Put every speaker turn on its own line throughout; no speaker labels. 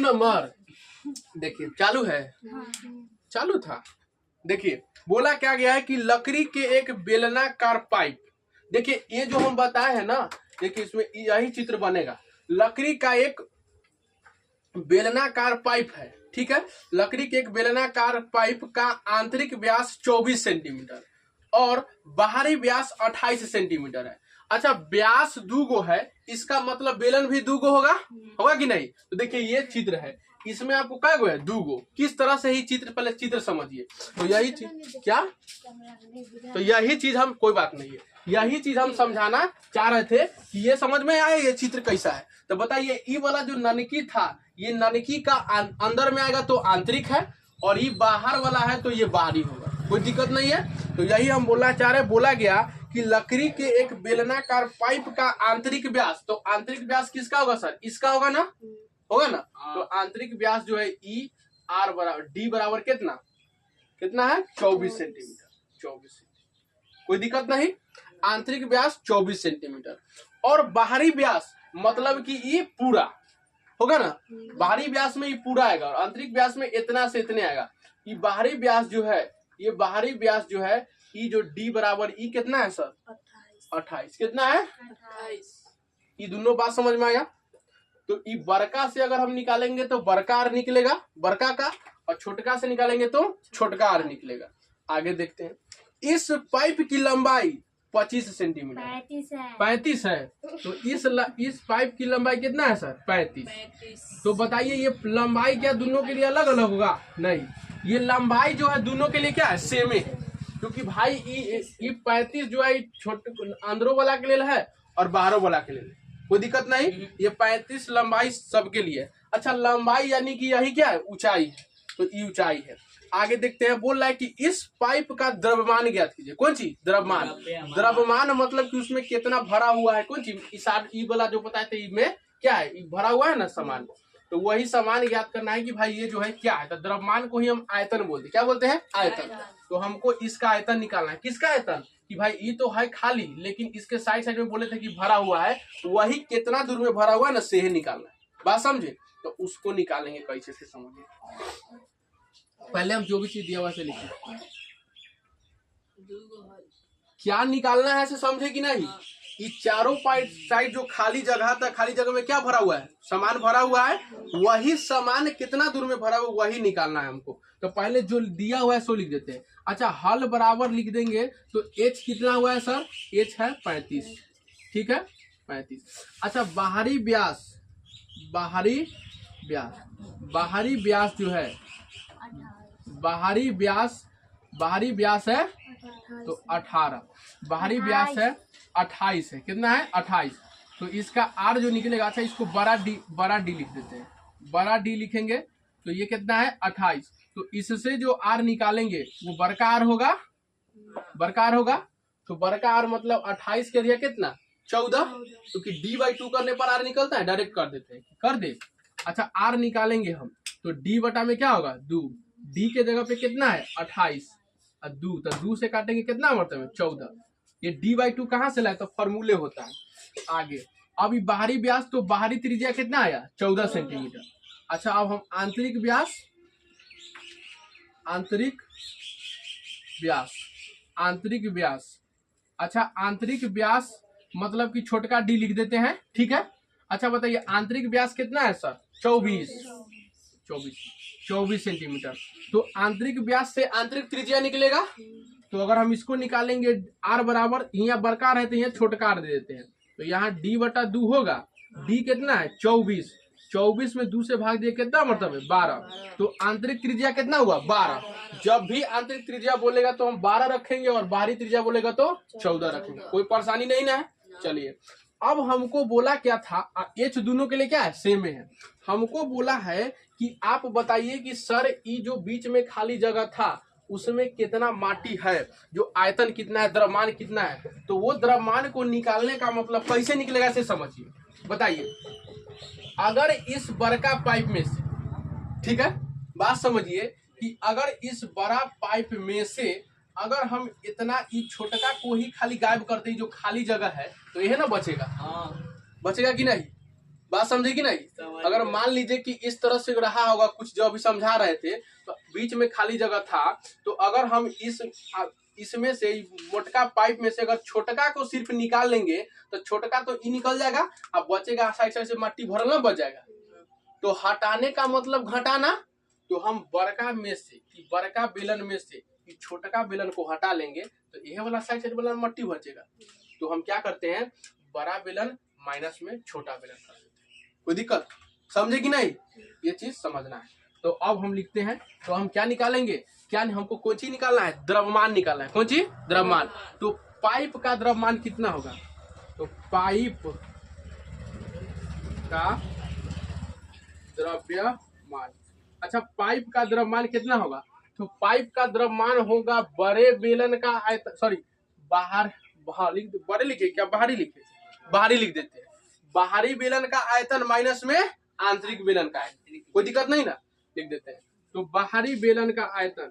Number देखिए चालू है, चालू था। देखिए बोला क्या गया है कि लकड़ी के एक बेलनाकार पाइप। देखिए ये जो हम बताए हैं ना, देखिए इसमें यही चित्र बनेगा। लकड़ी का एक बेलनाकार पाइप है, ठीक है। लकड़ी के एक बेलनाकार पाइप का आंतरिक व्यास 24 सेंटीमीटर और बाहरी व्यास 28 सेंटीमीटर है। अच्छा व्यास दूगो है, इसका मतलब बेलन भी दूगो होगा, होगा कि नहीं। तो देखिए ये चित्र है, इसमें आपको क्या गो है, दूगो। किस तरह से ही चित्र, पहले चित्र समझिए। तो यही चीज क्या, तो यही चीज हम, कोई बात नहीं है, यही चीज हम समझाना चाह रहे थे कि ये समझ में आए ये चित्र कैसा है। तो बताइए ई वाला जो ननकी था, ये ननकी का अंदर में आएगा तो आंतरिक है, और ये बाहर वाला है तो ये बाहरी होगा, कोई दिक्कत नहीं है। तो यही हम बोलना चाह रहे, बोला गया कि लकड़ी के एक बेलनाकार पाइप का आंतरिक व्यास, तो आंतरिक व्यास किसका होगा सर, इसका होगा ना, होगा ना। तो आंतरिक व्यास जो है ई आर बराबर डी बराबर कितना, कितना है 24 सेंटीमीटर, 24। कोई दिक्कत नहीं। आंतरिक व्यास 24 सेंटीमीटर और बाहरी व्यास मतलब कि ये पूरा होगा ना। बाहरी व्यास में ये पूरा आएगा और आंतरिक व्यास में इतना से इतने आएगा। ये बाहरी व्यास जो है, ये बाहरी व्यास जो है, ये जो डी बराबर ई कितना है सर 28, कितना है 28। ये दोनों बात समझ में आया। तो ई बड़का से अगर हम निकालेंगे तो बड़का आर निकलेगा बड़का का, और छोटका से निकालेंगे तो छोटका आर निकलेगा। आगे देखते हैं। इस पाइप की लंबाई 25 सेंटीमीटर 35 है। तो इस पाइप की लंबाई कितना है सर 35। तो बताइए ये लंबाई क्या दोनों के लिए अलग अलग होगा, नहीं, ये लंबाई जो है दोनों के लिए क्या है सेम है। क्योंकि भाई ये 35 जो है छोटे अंदरों वाला के लिए है और बाहरों वाला के लिए, कोई दिक्कत नहीं। ये 35 लंबाई सबके लिए। अच्छा लंबाई यानी कि यही क्या है ऊंचाई है, तो ये ऊंचाई है। आगे देखते हैं, बोल रहा है कि इस पाइप का द्रव्यमान ज्ञात कीजिए। कौन चीज, द्रव्यमान। द्रव्यमान मतलब कि उसमें कितना भरा हुआ है, कौन चीज, ई वाला जो बताए थे में क्या है, भरा हुआ है ना सामान। तो वही सामान ज्ञात करना है कि भाई ये जो है क्या है। तो द्रव्यमान को ही हम आयतन बोलते, क्या बोलते हैं, आयतन। तो हमको इसका आयतन निकालना है। किसका आयतन, कि भाई ये तो है खाली, लेकिन इसके साइड साइड में बोले थे कि भरा हुआ है, वही कितना दूर में भरा हुआ है ना, से ही निकालना है। बात समझे। तो उसको निकालेंगे कैसे से, समझिए। पहले हम जो भी चीज दिया हुआ से लिखिए, क्या निकालना है से समझे कि नहीं। ये चारों साइड जो खाली जगह था, खाली जगह में क्या भरा हुआ है, सामान भरा हुआ है, वही सामान कितना दूर में भरा हुआ वही निकालना है हमको। तो पहले जो दिया हुआ है सो लिख देते हैं। अच्छा हल बराबर लिख देंगे तो एच कितना हुआ है सर, एच है 35, ठीक है 35। अच्छा बाहरी व्यास, बाहरी व्यास जो है, बाहरी व्यास है तो 18, बाहरी व्यास है 28 है, कितना है 28। तो इसका आर जो निकलेगा, अच्छा इसको बड़ा डी लिख देते हैं, बड़ा डी लिखेंगे तो ये कितना है 28। तो इससे जो आर निकालेंगे वो बड़का आर होगा, बड़का आर होगा। तो बड़का आर मतलब 28 के दिया कितना 14, क्योंकि डी/2 करने पर आर निकलता है, डायरेक्ट कर देते हैं, कर दे। अच्छा आर निकालेंगे हम तो डी बटा में क्या होगा 2, डी के जगह पे कितना है 28 और 2, तो 2 से काटेंगे कितना मतलब 14। ये डी/2 कहाँ से लाए, तो फॉर्मूले होता है। आगे अब ये बाहरी व्यास, तो बाहरी त्रिज्या कितना आया 14 सेंटीमीटर। अच्छा अब हम आंतरिक व्यास, अच्छा आंतरिक व्यास मतलब कि छोटका डी लिख देते हैं, ठीक है। अच्छा बताइए आंतरिक व्यास कितना है सर 24 सेंटीमीटर। तो आंतरिक व्यास से आंतरिक त्रिज्या निकलेगा। तो अगर हम इसको निकालेंगे आर बराबर, यहाँ बड़का आर है तो यहाँ छोटका आर दे देते हैं। तो यहाँ डी/2 होगा, डी कितना है 24 में 2 से भाग दिए कितना मतलब है 12। तो आंतरिक त्रिज्या कितना हुआ 12। जब भी आंतरिक त्रिज्या बोलेगा तो हम 12 रखेंगे और बाहरी त्रिज्या बोलेगा तो 14 रखेंगे, कोई परेशानी नहीं ना है। चलिए अब हमको बोला क्या था, एच दोनों के लिए क्या है सेम है। हमको बोला है कि आप बताइए कि सर ये जो बीच में खाली जगह था उसमें कितना माटी है, जो आयतन कितना है, द्रव्यमान कितना है। तो वो द्रव्यमान को निकालने का मतलब कैसे निकलेगा से समझिए। बताइए अगर इस बड़का पाइप में से, ठीक है बात समझिए, कि अगर इस बड़ा पाइप में से अगर हम इतना इस छोटका को ही खाली गायब करते, जो खाली जगह है तो यह ना बचेगा, बचेगा कि नहीं। बात समझे कि नहीं? अगर मान लीजिए कि इस तरह से रहा होगा कुछ, जो अभी समझा रहे थे, तो बीच में खाली जगह था, तो अगर हम इसमें से मोटका पाइप में से अगर छोटका को सिर्फ निकाल लेंगे तो छोटका तो ई निकल जाएगा, अब बचेगा साइड साइड से मट्टी भरल ना बच जाएगा। तो हटाने का मतलब घटाना, तो हम बड़का में से, बड़का बेलन में से छोटका बेलन को हटा लेंगे तो यह वाला साइड साइड वाला मट्टी बचेगा। तो हम क्या करते हैं, बड़ा बेलन माइनस में छोटा बेलन कर देते हैं। कोई दिक्कत? समझे कि नहीं? ये चीज समझना है। तो अब हम लिखते हैं, तो हम क्या निकालेंगे, क्या हमको कौन चीज निकालना है, द्रव्यमान निकालना है। कौन चीज? द्रव्यमान। तो पाइप का द्रव्यमान कितना होगा, तो पाइप का द्रव्यमान, अच्छा पाइप का द्रव्यमान कितना होगा, तो पाइप का द्रव्यमान होगा बड़े बेलन का आयतन, सॉरी बाहर बड़े लिखे क्या बाहरी लिखे, बाहरी लिख देते हैं, बाहरी बेलन का आयतन माइनस में आंतरिक बेलन का आयतन। कोई दिक्कत नहीं ना, लिख देते हैं। तो बाहरी बेलन का आयतन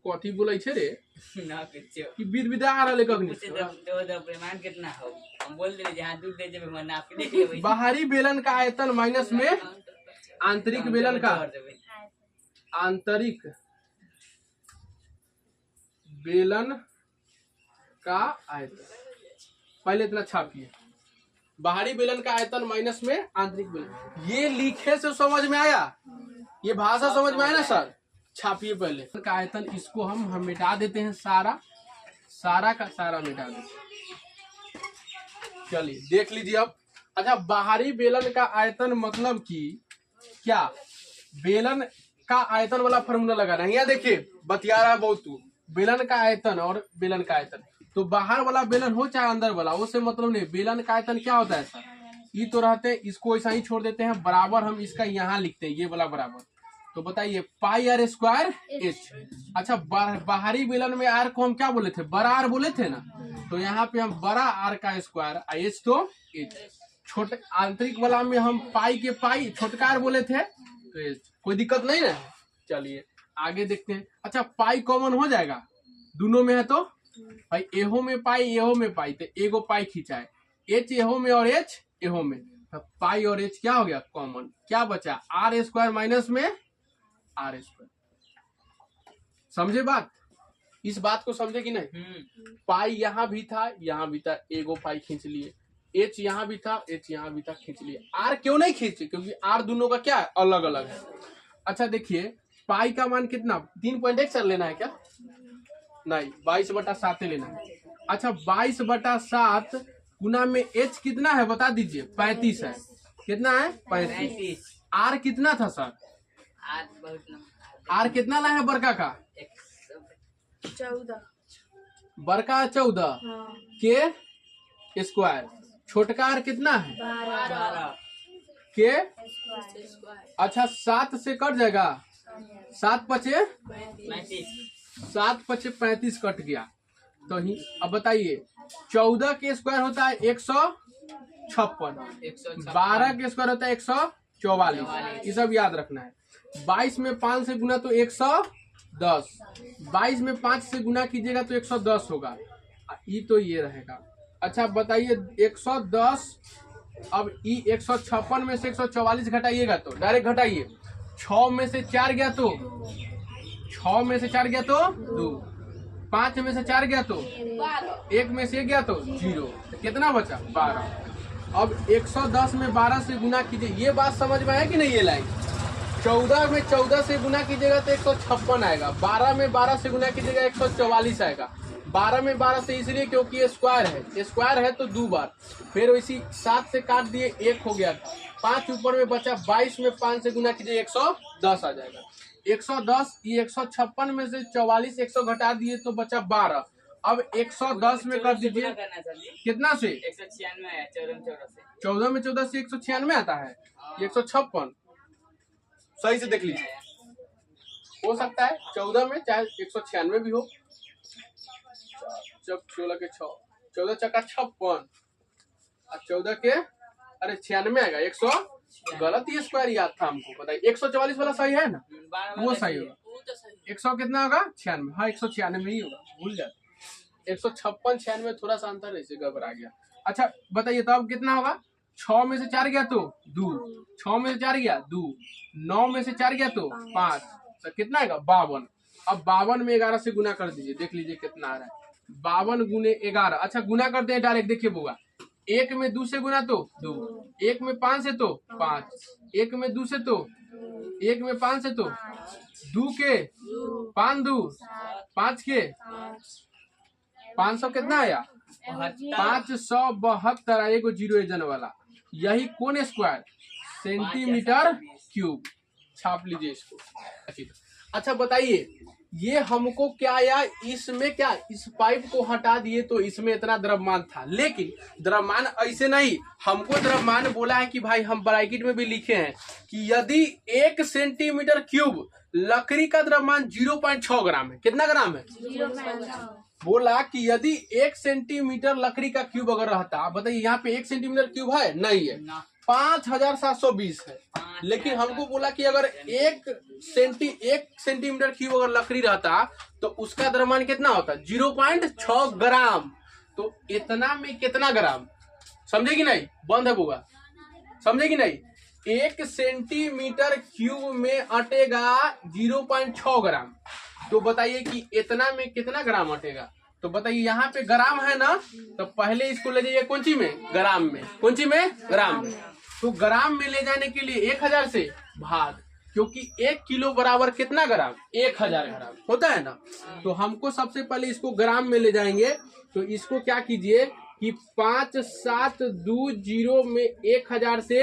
कथी बोले छे रे
ना किछो
कि विदा आ रहले कखनी
पूछे तो परिमाण कितना हो, हम बोल दे जहां दूध दे जब मन नाप के देख लेबै।
बाहरी बेलन का आयतन माइनस में आंतरिक बेलन का, आंतरिक बेलन का आयतन, पहले इतना छापिए, बाहरी बेलन का आयतन माइनस में आंतरिक बेलन। ये लिखे से समझ में आया, ये भाषा समझ में आया ना सर? छापिए पहले का आयतन, इसको हम मिटा देते हैं, सारा का सारा मिटा देते हैं। चलिए देख लीजिए अब। अच्छा बाहरी बेलन का आयतन मतलब कि क्या, बेलन का आयतन वाला फॉर्मूला लगाना है। यहाँ देखिए बतिया रहा है बहुत तू, बेलन का आयतन और बेलन का आयतन, तो बाहर वाला बेलन हो चाहे अंदर वाला, उससे मतलब नहीं। बेलन का आयतन क्या होता है सर, ये तो रहते हैं, इसको ऐसा ही छोड़ देते हैं, बराबर हम इसका यहाँ लिखते हैं, ये वाला बराबर। तो बताइए पाई आर स्क्वायर एच। अच्छा बाहरी बेलन में आर को हम क्या बोले थे, बड़ा आर बोले थे ना, तो यहाँ पे हम बड़ा आर का स्क्वायर, एच तो एच, छोटे आंतरिक वाला में हम पाई के पाई छोटका आर बोले थे, तो एच। कोई दिक्कत नहीं ना? चलिए आगे देखते हैं। अच्छा पाई कॉमन हो जाएगा दोनों में है, तो भाई एहो में पाई एहो में पाई, तो एगो पाई खींचाए, एच एहो में और एच एहो में, तो पाई और एच क्या हो गया कॉमन, क्या बचा आर स्क्वायर माइनस में आर स्क्वायर। समझे बात? इस बात को समझे कि नहीं? पाई यहाँ भी था, यहाँ भी था, एगो पाई खींच लिए, एच यहाँ भी था, एच यहाँ भी था, खींच लिए। आर क्यों नहीं खींचे, क्योंकि आर दोनों का क्या है, अलग अलग है। अच्छा देखिए पाई का मान कितना, 3.1 सर लेना है क्या, नहीं 22/7 लेना है। अच्छा 22/7 गुना में एच कितना है बता दीजिए, 35 है। कितना है? 35। आर कितना था सर, आर कितना ला है बड़का का,
14,
बड़का 14 के स्क्वायर, छोटका आर कितना है
12
के। अच्छा 7 से कट जाएगा, 7 पचे 35 कट गया। तो ही अब बताइए 14 के स्क्वायर होता है 156, 12 के स्क्वायर होता है 144, ये सब याद रखना है। 22 में 5 से गुना तो 110, 22 में 5 से गुना कीजिएगा तो 110 होगा, ये तो ये रहेगा। अच्छा बताइए 110, अब ई 156 में से 144 घटाइएगा तो डायरेक्ट घटाइए, 6 में से 4 गया तो 6 में से 4 गया तो 2, 5 में से 4 गया तो 1 में से 1 गया तो 0, तो कितना बचा 12। अब 110 में 12 से गुना कीजिए, ये बात समझ में आया कि नहीं? ये लाइन 14 में 14 से गुना कीजिएगा तो 156 आएगा, 12 में 12 से गुना कीजिएगा 144 आएगा, 12 में 12 से इसलिए क्योंकि ये स्क्वायर है, स्क्वायर है तो 2 बार, फिर वैसी 7 से काट दिए 1 हो गया, 5 ऊपर में बचा, 22 में 5 से गुना कीजिए 110 आ जाएगा। 110 ये 156 में से 44 100 घटा दिए तो बचा 12। अब 110 में कर दीजिए कितना से
196,
14 में 14 से 196 आता है, 156 सही से देख लीजिए, हो सकता है 14 में चाहे 196 भी हो, 16 के 6, 14 चक्का 56 और 14 के अरे 96 आएगा, 100 गलत ही स्क्वायर याद था हमको, बताइए 144 वाला सही है ना, वो सही होगा। 100 कितना होगा 96, हाँ 196 ही होगा, भूल जाते, 156 96 थोड़ा सा अंतर ऐसे गड़बड़ा गया। अच्छा बताइए तो अब कितना होगा? 6 में से 4 गया तो 2, 6 में से 4 गया 2, 9 में से 4 गया तो 5, तो कितना आएगा? 52। अब 52 में 11 से गुना कर दीजिए, देख लीजिए कितना आ रहा है। 52 गुने 11। अच्छा गुना करते हैं डायरेक्ट, देखिए बुआ, 1 में 2 से गुना तो 2, 1 में 5 से तो 5, 1 में 2 से तो 1 में 5 से तो 2 के 5 2 5 के 500 कितना आया? 572। एगो जीरो जन वाला, यही कौन स्क्वायर? Centimetre cube. छाप लीजिए इसको। अच्छा बताइए ये हमको क्या आया? इसमें क्या, इस पाइप को हटा दिए तो इसमें इतना द्रव्यमान था, लेकिन द्रव्यमान ऐसे नहीं, हमको द्रव्यमान बोला है कि भाई हम ब्रैकेट में भी लिखे हैं कि यदि 1 सेंटीमीटर क्यूब लकड़ी का द्रव्यमान 0.6 ग्राम है। कितना ग्राम है?
0.6।
बोला कि यदि 1 सेंटीमीटर लकड़ी का क्यूब अगर रहता, बताइए यहाँ पे 1 सेंटीमीटर क्यूब है? नहीं है, 5720 है। लेकिन हमको बोला कि अगर 1 सेंटीमीटर क्यूब अगर लकड़ी रहता तो उसका द्रव्यमान कितना होता? 0.6 ग्राम। तो इतना में कितना ग्राम? समझे कि नहीं? बंद है बुआ, समझे कि नहीं? 1 सेंटीमीटर क्यूब में अटेगा 0.6 ग्राम। तो बताइए कि इतना में कितना ग्राम अटेगा? तो बताइए यहाँ पे ग्राम है ना, तो पहले इसको ले जाइए कौन सी में? ग्राम में। कौन सी में? ग्राम में। तो ग्राम में ले जाने के लिए 1000 से भाग, क्योंकि 1 किलो बराबर कितना ग्राम? 1000 ग्राम होता है ना। तो हमको सबसे पहले इसको ग्राम में ले जाएंगे, तो इसको क्या कीजिए कि 5720 में 1000 से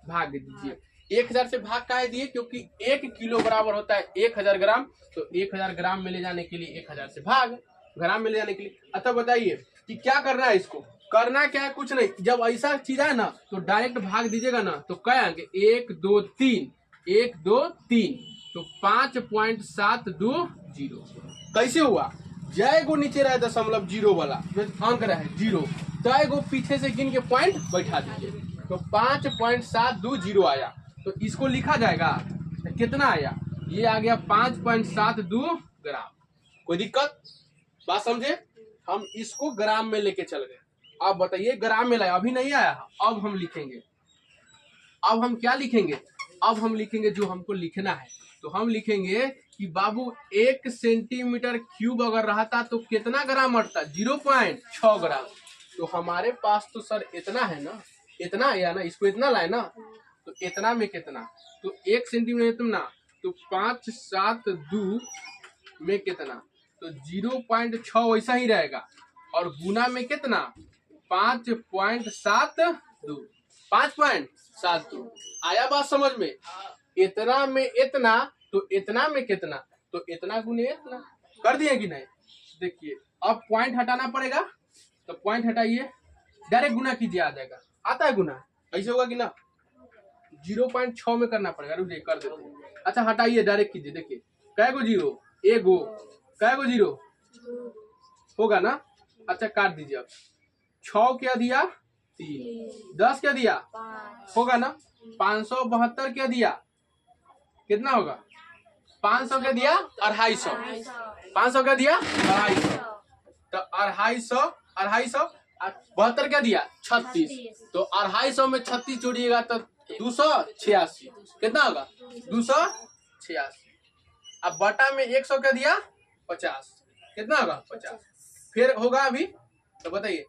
भाग दीजिए। 1000 से भाग काहे दिए? क्योंकि 1 किलो बराबर होता है 1000 ग्राम, तो 1000 ग्राम में ले जाने के लिए 1000 से भाग, ग्राम में ले जाने के लिए। अच्छा बताइए कि क्या करना है इसको? करना क्या है? कुछ नहीं, जब ऐसा चीज है ना तो डायरेक्ट भाग दीजिएगा ना, तो क्या आएंगे? 1 2 3, 1 2 3, तो 5.720। कैसे हुआ? जय गो नीचे रहे दशमलव जीरो वाला अंक रहे 0, तय गो पीछे से गिन के पॉइंट बैठा दीजिए, तो 5.720 आया। तो इसको लिखा जाएगा तो कितना आया? ये आ गया 5.72 ग्राम। कोई दिक्कत? बात समझे? हम इसको ग्राम में लेके चल गए। अब बताइए ग्राम में लाया, अभी नहीं आया। अब हम लिखेंगे, अब हम क्या लिखेंगे? अब हम लिखेंगे जो हमको लिखना है। तो हम लिखेंगे कि बाबू 1 सेंटीमीटर क्यूब अगर रहता तो कितना ग्राम अटता? 0.6 ग्राम। तो हमारे पास तो सर इतना है ना, इतना आया ना, इसको इतना लाए ना, तो इतना में कितना? तो 1 सेंटीमीटर इतना, तो 572 में कितना? तो 0.6 वैसा ही रहेगा, और गुना में कितना? 5.72, 5.72। आया बात समझ में? इतना में इतना, तो इतना में कितना? तो इतना गुने इतना। कर दिए कि नहीं? देखिए अब पॉइंट हटाना पड़ेगा, तो पॉइंट हटाइए, डायरेक्ट गुना कीजिए, आ जाएगा। आता है गुना? ऐसे होगा कि ना? 0.6 में करना पड़ेगा। रुकिए कर देते हैं। अच्छा हटाइए, डायरेक्ट कीजिए, देखिए कै गो जीरो? एगो। कै गो जीरो होगा ना? अच्छा काट दीजिए। अब 6 क्या दिया? 3, 10 क्या दिया?
5,
होगा ना? 572 क्या दिया? कितना होगा? 500 क्या दिया? 250। 500 क्या दिया? 250। तो 250, 72 क्या दिया? 36। तो 250 में 36 जोड़िएगा तो 286। कितना होगा? 286। अब बटा में 100 क्या दिया? 50। कितना होगा? 50। फिर होगा अभी, तो बताइए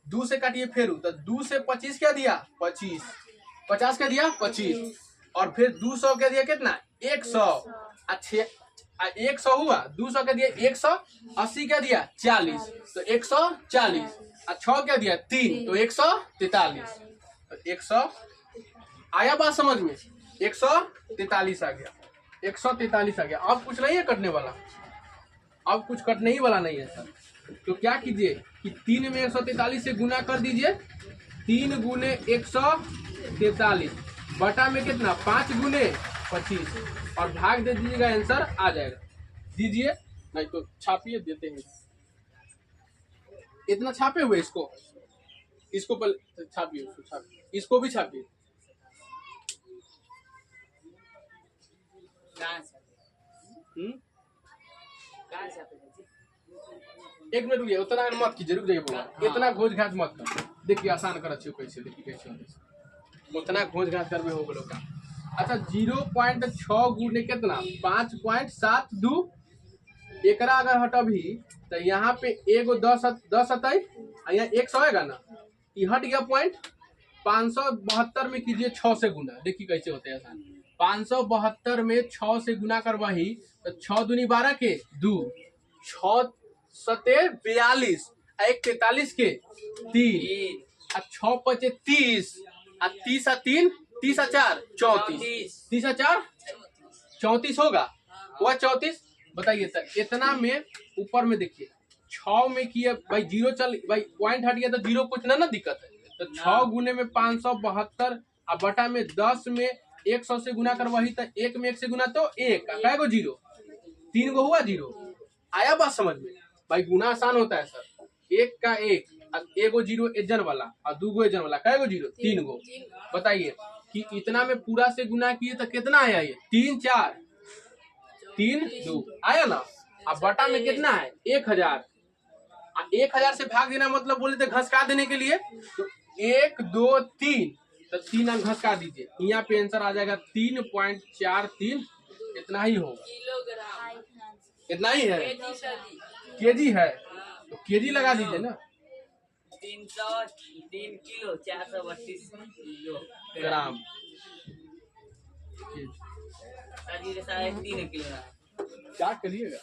2 से काटिए, फिर तो 2 से 25 क्या दिया? 25। 50 क्या दिया? 25। और फिर 200 क्या दिया? कितना? 100। अच्छे 100 हुआ, 200 क्या दिया? 180 क्या दिया? 40। तो 140। 6 क्या दिया? 3, तो 143। तो 100 आया बात समझ में? 143 आ गया, 143 आ गया। अब कुछ नहीं है कटने वाला, अब कुछ कटने ही वाला नहीं है सर। तो क्या कीजिए कि 3 में 143 से गुना कर दीजिए, 3 गुने 143 बटा में कितना? 5 गुने 25, और भाग दे दीजिएगा, आंसर आ जाएगा। दीजिए, नहीं तो छापिए, देते हैं। इतना छापे हुए इसको, इसको पहले छापिए, इसको छापिए, इसको भी छापिए। एक मिनट रुकिए, उतना मत कीजिए, रुक जाइए, इतना घोष घास मत कर। देखिए आसान कर अच्छे कैसे, देखिए कैसे होते हैं। उतना घोंच घास कर में हो गलो का। अच्छा 0.6 गुने कितना 5.72 एकरा अगर हटबी तो यहाँ पे एगो 10 अतई यहाँ 100 आएगा ना, ये हट गया पॉइंट। 572 में कीजिए 6 से गुना, देखिए कैसे होते हैं आसान। 572 में 6 से गुना करवाही तो 6 दूनी 12 के 2, 6 सते 42, 1 43 के 3, 6 पचे 30, 30 3 30 4 34, 30 4 34 होगा, हुआ 34। बताइए सर इतना में ऊपर में देखिए 6 में किए भाई 0 चल भाई पॉइंट हट गया तो 0 कुछ ना दिक्कत है। तो 6 गुने में 572 और बटा में 10 में 100 से गुना कर वही तो 1 में 1 से गुना तो 1 कै गो 0, 3 गो हुआ 0। आया बात समझ में भाई, गुना आसान होता है सर। 1 का 1 एगो 0 एजन वाला और 2 गो एजन वाला कै गो 0, 3 गो। बताइए कि इतना में पूरा से गुना किए तो कितना आया, ये 3 4 3 2 आया ना। अब बटा में कितना है 1000, 1000 से भाग देना मतलब बोले थे घसका देने के लिए, तो 1 2 3 तो 3 अंक घसका दीजिए, यहाँ पे आंसर आ जाएगा 3.43। इतना ही होगा, इतना ही है, केजी है तो केजी लगा दीजिए ना।
303 किलो 432
ग्राम।
3.5 किलो
क्या करिएगा।